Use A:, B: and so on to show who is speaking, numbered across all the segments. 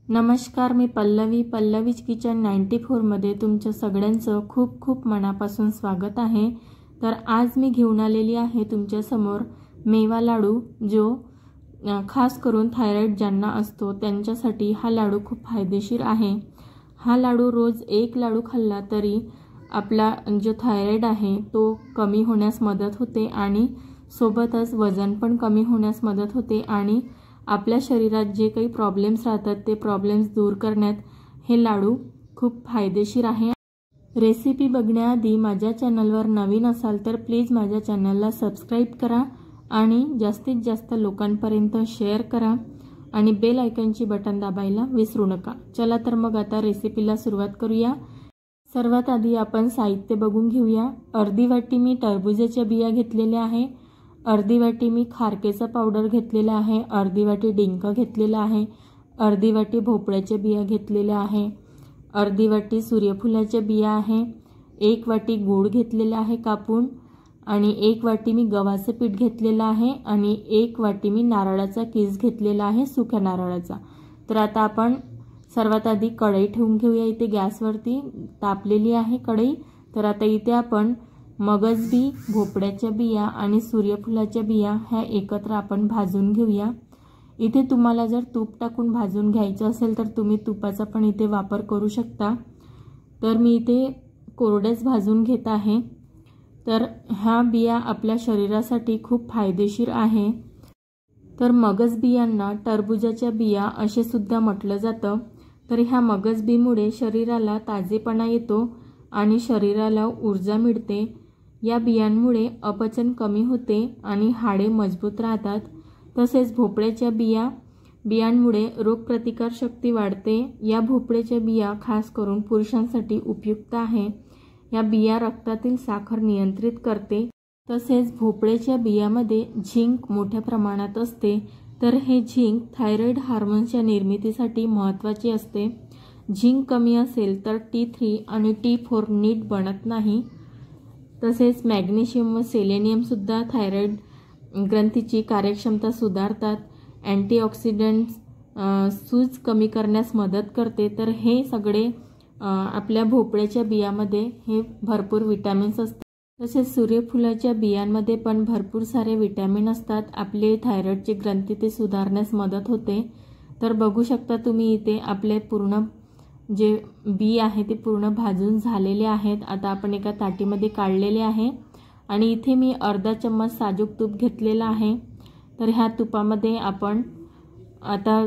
A: नमस्कार, मी पल्लवीज किचन 94 मध्ये तुमच्या सगळ्यांचं खूप खूप मनापासून स्वागत आहे। तर आज मी घेऊन आलेली आहे तुमच्या समोर मेवा लाडू, जो खास करून थायरॉइड ज्यांना असतो त्यांच्यासाठी हा लाडू खूप फायदेशीर आहे। हा लाडू रोज एक लाडू खाल्ला तरी आपला जो थायरॉइड आहे तो कमी होण्यास मदत होते आणि सोबतच वजन पण कमी होण्यास मदत होते आणि आपल्या शरीरात जे काही प्रॉब्लेम्स राहतात ते प्रॉब्लेम्स दूर करण्यात हे लाडू खूप फायदेशीर आहे। रेसिपी बघण्याआधी माझ्या चॅनलवर नवीन असाल तर प्लीज माझ्या चॅनलला सबस्क्राइब करा आणि जास्तीत जास्त लोकांपर्यंत शेअर करा आणि बेल आयकॉनची बटन दाबायला विसरू नका। चला तर मग आता रेसिपीला सुरुवात करूया। सर्वात आधी आपण साहित्य बघून घेऊया। अर्धी वाटी मी टरबूजाच्या बिया घेतलेल्या आहे, अर्धी वाटी मी खारकेचा पावडर घेतलेला आहे, अर्धी वाटी डिंक घेतलेला आहे, अर्धी वाटी भोपळ्याच्या बिया घेतलेल्या आहे, अर्धी वाटी सूर्यफुलाच्या बिया आहे, एक वाटी गूळ घेतलेला आहे कापून आणि एक वाटी मी गव्हाचे पीठ घेतलेलं आहे आणि एक वाटी मी नारळाचा कीस घेतलेला आहे, सुक्या नारळाचा। तर आता आपण सर्वात आधी कढई ठेवून घेऊया। इथे गॅसवरती तापलेली आहे कढई। तर आता इथे आपण मगज बी, भोपळ्याच्या बिया आणि सूर्यफुलाच्या बिया ह्या एकत्र आपण भाजून घेऊया। इथे तुम्हाला जर तूप टाकून भाजून घ्यायचं असेल तर तुम्ही तुपाचा पण इथे वापर करू शकता। तर मी इथे कोरडेच भाजून घेत आहे। तर ह्या बिया आपल्या शरीरासाठी खूप फायदेशीर आहे। तर मगज बियांना टरबूजाच्या बिया असे सुद्धा म्हटलं जातं। तर ह्या मगज बीमुळे शरीराला ताजेपणा येतो आणि शरीराला ऊर्जा मिळते। या बियांमुळे अपचन कमी होते आणि हाडे मजबूत राहतात। तसेच भोपळ्याच्या बियांमुळे रोगप्रतिकार शक्ती वाढते। या भोपळ्याच्या बिया खास करून पुरुषांसाठी उपयुक्त आहे। या बिया रक्तातील साखर नियंत्रित करते। तसेच भोपळ्याच्या बियामध्ये झिंक मोठ्या प्रमाणात असते। तर हे झिंक थायरॉइड हार्मोन्सच्या निर्मितीसाठी महत्त्वाचे असते। झिंक कमी असेल तर T3 आणि T4 नीट बनत नाही। तसेच मॅग्नेशियम व सेलेनियम सुद्धा थायरॉइड ग्रंथीची कार्यक्षमता सुधारतात। अँटीऑक्सिडंट्स सूज कमी करण्यास मदत करते। तर हे सगळे आपल्या भोपळ्याच्या बियामध्ये हे भरपूर विटॅमिन्स असतात। तसेच सूर्यफुलाच्या बियांमध्ये पण भरपूर सारे विटॅमिन असतात। आपले थायरॉइडचे ग्रंथी ते सुधारण्यास मदत होते। तर बघू शकता तुम्ही इथे आपले पूर्ण जे बी आहे ते पूर्ण भाजून झालेले आहेत। आता आपण एका ताटीमध्ये काढलेले आहे आणि इथे मी अर्धा चम्मच साजूक तूप घेतलेला आहे। तर ह्या तुपामध्ये आपण आता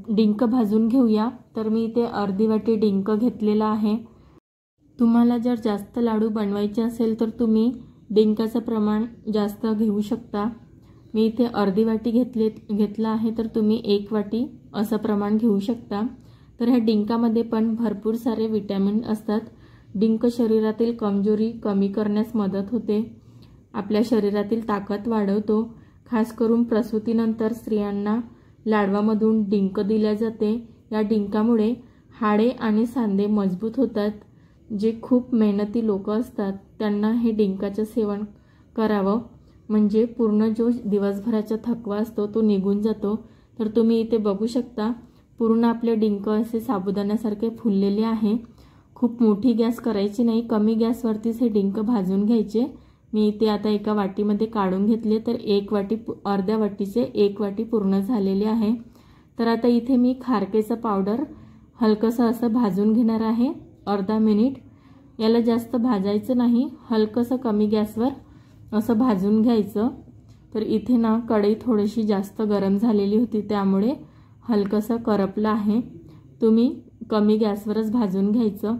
A: डिंक भाजून घेऊया। तर मी इथे अर्धी वाटी डिंक घेतलेला आहे। तुम्हाला जर जास्त लाडू बनवायचे असेल तर तुम्ही डिंकाचं प्रमाण जास्त घेऊ शकता। मी इथे अर्धी वाटी घेतला आहे, तर तुम्ही एक वाटी असं प्रमाण घेऊ शकता। तर ह्या डिंकामध्ये पण भरपूर सारे विटॅमिन असतात। डिंक शरीरातील कमजोरी कमी करण्यास मदत होते, आपल्या शरीरातील ताकद वाढवतो। खास करून प्रसूतीनंतर स्त्रियांना लाडवामधून डिंक दिल्या जाते। या डिंकामुळे हाडे आणि सांधे मजबूत होतात। जे खूप मेहनती लोक असतात त्यांना हे डिंकाचे सेवन करावं, म्हणजे पूर्ण जो दिवसभराचा थकवा असतो तो निघून जातो। तर तुम्ही इथे बघू शकता पूर्ण आपले डिंक असे साबुदाण्यासारखे फुललेले आहे। खूप मोठी गॅस करायची नाही, कमी गॅसवरतीच हे डिंक भाजून घ्यायचे। मी इथे आता एका वाटीमध्ये काढून घेतले। तर अर्ध्या वाटीचे एक वाटी पूर्ण झालेले आहे। तर आता इथे मी खारकेचा पावडर हलकसं असं भाजून घेणार आहे, अर्धा मिनिट। याला जास्त भाजायचं नाही, हलकसं कमी गॅसवर असं भाजून घ्यायचं। तर इथे ना कढई थोडीशी जास्त गरम झालेली होती, त्यामुळे हलकसं करपलं आहे। तुम्ही कमी गॅसवरच भाजून घ्यायचं।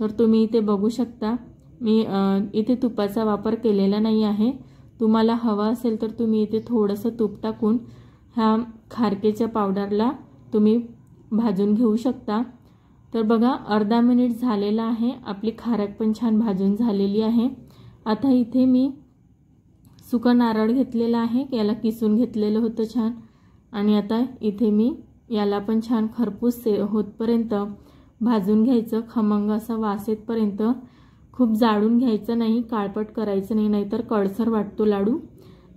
A: तर तुम्ही इथे बघू शकता मी इथे तुपाचा वापर केलेला नाही आहे। तुम्हाला हवा असेल तर तुम्ही इथे थोडंसं तूप टाकून ह्या खारकेच्या पावडरला तुम्ही भाजून घेऊ शकता। तर बघा अर्धा मिनिट झालेला आहे, आपली खारक पण छान भाजून झालेली आहे। आता इथे मी सुकं नारळ घेतलेलं आहे, याला किसून घेतलेलं होतं छान। आणि आता इथे मी याला पण छान खरपूस होतपर्यंत भाजून घ्यायचं, खमंग असा वास येतपर्यंत। खूप जाळून घ्यायचं नाही, काळपट करायचं नाही, नाहीतर कडसर वाटतो लाडू।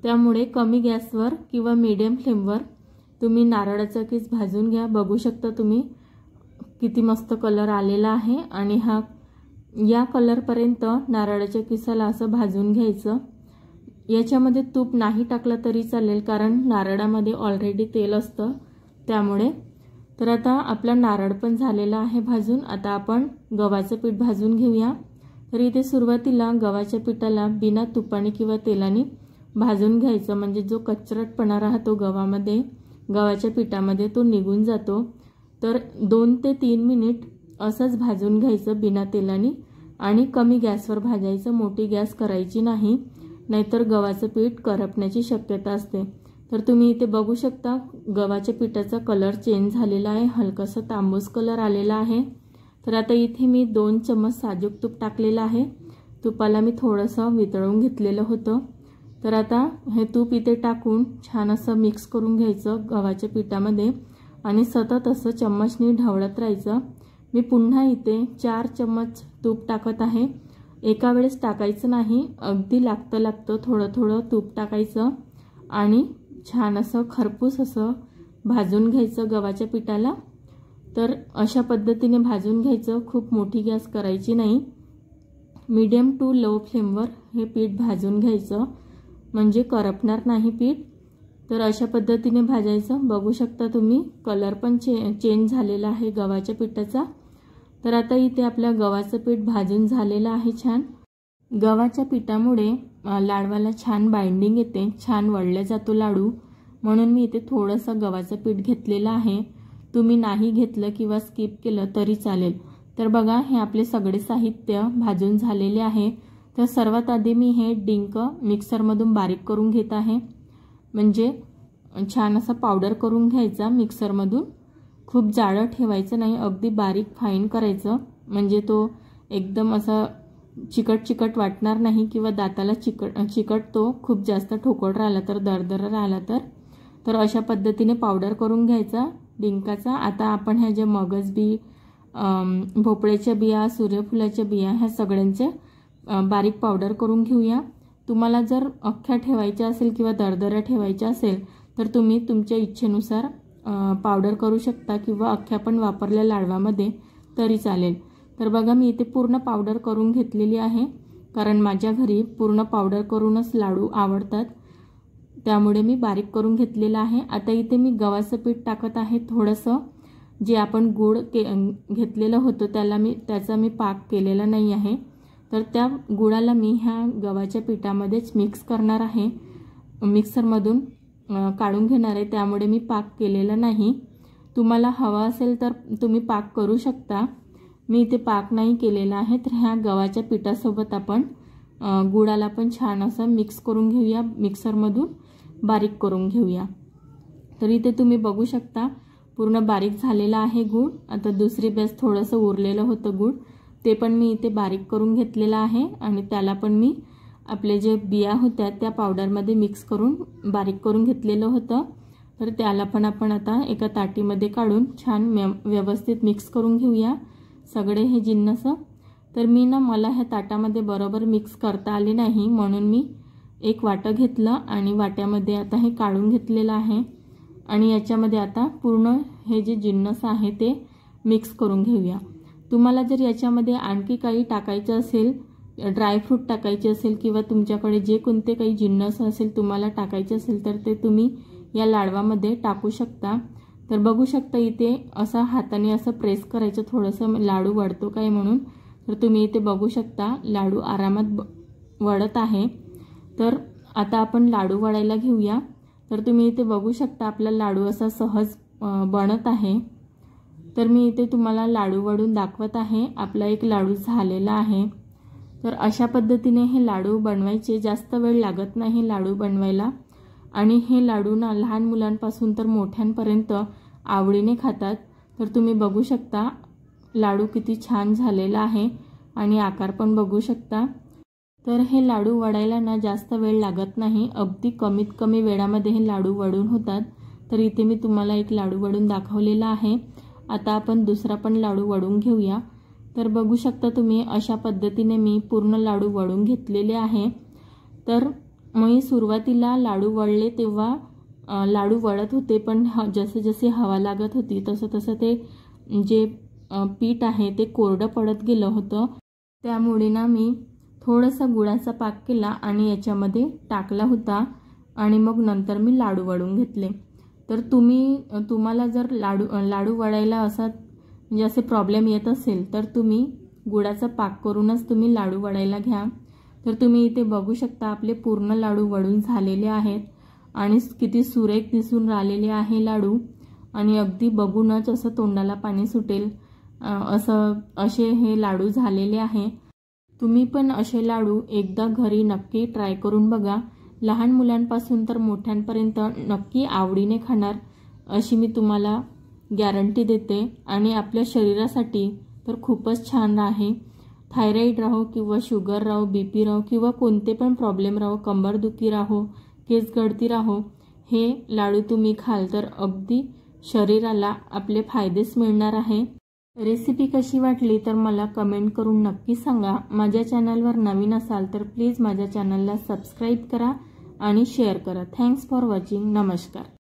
A: त्यामुळे कमी गॅसवर किंवा मीडियम फ्लेमवर तुम्ही नारळाचा किस भाजून घ्या। बघू शकता तुम्ही किती मस्त कलर आलेला आहे आणि या कलरपर्यंत नारळाच्या किसाला असं भाजून घ्यायचं। याच्यामध्ये तूप नाही टाकलं तरी चालेल, कारण नारळामध्ये ऑलरेडी तेल असतं त्यामुळे। तर आता आपला नारळ पण झालेला आहे भाजून। आता आपण गव्हाचं पीठ भाजून घेऊया। तर इथे सुरुवातीला गव्हाच्या पिठाला बिना तुपाने किंवा तेलाने भाजून घ्यायचं, म्हणजे जो कचरटपणा राहतो गव्हाच्या पिठामध्ये तो निघून जातो। तर 2 ते 3 मिनिट असंच भाजून घ्यायचं बिना तेलाने आणि कमी गॅसवर भाजायचं, मोठी गॅस करायची नाही, नाहीतर गव्हाचं पीठ करपण्याची शक्यता असते। तर तुम्ही इथे बघू शकता गव्हाच्या पिठाचा कलर चेंज झालेला आहे, हलकासा तांबूस कलर आलेला आहे। तर आता इथे मी 2 चम्मच साजूक तूप टाकलेलं आहे। तुपाला मी थोडंसं वितळून घेतलेलं होतं। तर आता हे तूप इथे टाकून छान असं मिक्स करून घ्यायचं गव्हाच्या पिठामध्ये आणि सतत असं चम्मचनी ढवळत राहायचं। मी पुन्हा इथे 4 चम्मच तूप टाकत आहे। एका वेळेस टाकायचं नाही, अगदी लागतं थोडं थोडं तूप टाकायचं आणि छान असं खरपूस असं भाजून घ्यायचं गव्हाच्या पिठाला। तर अशा पद्धतीने भाजून घ्यायचं, खूप मोठी गॅस करायची नाही, मीडियम टू लो फ्लेमवर हे पीठ भाजून घ्यायचं, म्हणजे करपणार नाही पीठ। तर अशा पद्धतीने भाजायचं। बघू शकता तुम्ही कलर पण चेंज झालेला आहे गव्हाच्या पिठाचा। तर आता इथे आपल्या गव्हाचं पीठ भाजून झालेलं आहे छान। गव्हाच्या पिठामुळे लाडवाला छान बाइंडिंग येते, छान वळला जातो लाडू, म्हणून मी इथे थोडंसं गव्हाचं पीठ घेतलेलं आहे। तुम्ही नाही घेतलं किंवा स्किप केलं तरी चालेल। तर बघा हे आपले सगळे साहित्य भाजून झालेले आहे। तर सर्वात आधी मी हे डिंक मिक्सरमधून बारीक करून घेत आहे, म्हणजे छान असा पावडर करून घ्यायचा मिक्सरमधून। खूप जाडं ठेवायचं नाही, अगदी बारीक फाईन करायचं, म्हणजे तो एकदम असा चिकट वाटणार नाही किंवा दाताला चिकटतो, खूप जास्त ठोकळ राहिला तर, दरदर राहिला तर अशा पद्धतीने पावडर करून घ्यायचा डिंकाचा। आता आपण ह्या जे मगज बी, भोपळ्याच्या बिया, सूर्यफुलाच्या बिया, ह्या सगळ्यांचे बारीक पावडर करून घेऊया। तुम्हाला जर अख्ख्या ठेवायच्या असेल किंवा दरदऱ्या ठेवायच्या असेल तर तुम्ही तुमच्या इच्छेनुसार पावडर करू शकता किंवा अख्ख्या पण वापरल्या लाडवामध्ये तरी चालेल। तर बघा मी इथे पूर्ण पावडर करून घेतलेली आहे, कारण माझ्या घरी पूर्ण पावडर करूनच लाडू आवडतात, त्यामुळे मी बारीक करून घेतलेलं आहे। आता इथे मी गव्हाचं पीठ टाकत आहे थोडंसं, जे आपण गूळ घेतलेलं होतं त्याचा मी पाक केलेला नाही आहे। तर त्या गुळाला मी ह्या गव्हाच्या पिठामध्येच मिक्स करणार आहे, मिक्सरमधून काढून घेणार आहे, त्यामुळे मी पाक केलेला नाही। तुम्हाला हवा असेल तर तुम्ही पाक करू शकता, मी इथे पाक नाही केलेला आहे। तर ह्या गव्हाच्या पिठासोबत आपण गुळाला पण छान असं मिक्स करून घेऊया, मिक्सरमधून बारीक करून घेऊया। तर इथे तुम्ही बघू शकता पूर्ण बारीक झालेला आहे गूळ। आता दुसरी बेस थोडंसं उरलेलं होतं गूळ, ते पण मी इथे बारीक करून घेतलेलं आहे आणि त्याला पण मी आपले जे बिया होत्या त्या पावडरमध्ये मिक्स करून बारीक करून घेतलेलं होतं। तर त्याला पण आपण आता एका ताटीमध्ये काढून छान व्यवस्थित मिक्स करून घेऊया सगळे हे जिन्नस। तर मला ह्या ताटामध्ये बरोबर मिक्स करता आले नाही, म्हणून मी एक वाटं घेतलं आणि वाट्यामध्ये आता हे काढून घेतलेलं आहे आणि याच्यामध्ये आता पूर्ण हे जे जिन्नस आहे ते मिक्स करून घेऊया। तुम्हाला जर याच्यामध्ये आणखी काही टाकायचं असेल, ड्रायफ्रूट टाकायचे असेल किंवा तुमच्याकडे जे कोणते काही जिन्नस असेल तुम्हाला टाकायचे असेल तर ते तुम्ही या लाडवामध्ये टाकू शकता। तर बघू शकता इथे असा हाताने असं प्रेस करायचं, थोडंसं लाडू वळतो काय म्हणून। तर तुम्ही इथे बघू शकता लाडू आरामात वळत आहे। तर आता आपण लाडू वळायला घेऊया। तर तुम्ही इथे बघू शकता आपला लाडू असा सहज बनत आहे। तर मी इथे तुम्हाला लाडू वळून दाखवत आहे, आपला एक लाडू झालेला आहे। तर अशा पद्धतीने हे लाडू बनवायचे, जास्त वेळ लागत नाही लाडू बनवायला आणि हे लाडू ना लहान मुलांपासून तर मोठ्यांपर्यंत आवडीने खातात। तर तुम्ही बघू शकता लाडू किती छान झालेला आहे आणि आकार पण बघू शकता। तर हे लाडू वळायला ना जास्त वेळ लागत नाही, अगदी कमीत कमी वेळामध्ये हे लाडू वळून होतात। तर इथे मी तुम्हाला एक लाडू वळून दाखवलेला आहे। आता आपण दुसरा पण लाडू वळून घेऊया। तर बघू शकता तुम्ही अशा पद्धतीने मी पूर्ण लाडू वळून घेतलेले आहे। तर मी सुरुवातीला लाडू वळले तेव्हा लाडू वळत होते, पण जसे जसे हवा लागत होती तसं तसं ते जे पीठ आहे ते कोरडं पडत गेलं होतं। त्यामुळे ना मी थोडासा गुळाचा पाक केला आणि याच्यामध्ये टाकला होता आणि मग नंतर मी लाडू वळून घेतले। तर तुम्हाला जर लाडू वळायला असा म्हणजे असे प्रॉब्लेम येत असेल तर तुम्ही गुळाचा पाक करूनच तुम्ही लाडू वळायला घ्या। तर तुम्ही इथे बघू शकता आपले पूर्ण लाडू वळून झालेले आहेत आणि किती सुरेख दिसून राहिलेले आहे लाडू आणि अगदी बघूनच असं तोंडाला पाणी सुटेल असे हे लाडू झालेले आहे। तुम्ही पण असे लाडू एकदा घरी नक्की ट्राय करून बघा। लहान मुलांपासून तर मोठ्यांपर्यंत नक्की आवडीने खाणार अशी मी तुम्हाला गॅरंटी देते आणि आपल्या शरीरासाठी तर खूपच छान आहे। थायरॉइड राहो किंवा शुगर राहो, बीपी राहो किंवा कोणते पण प्रॉब्लेम राहो, कंबरदुखी राहो, केस गळती राहो, हे लाडू तुम्ही खाल तर अगदी शरीराला आपले फायदेच मिळणार आहे। रेसिपी कशी वाटली तर मला कमेंट करून नक्की सांगा। माझ्या चॅनलवर नवीन असाल तर प्लीज माझ्या चॅनलला सबस्क्राईब करा आणि शेअर करा। Thanks for watching. नमस्कार।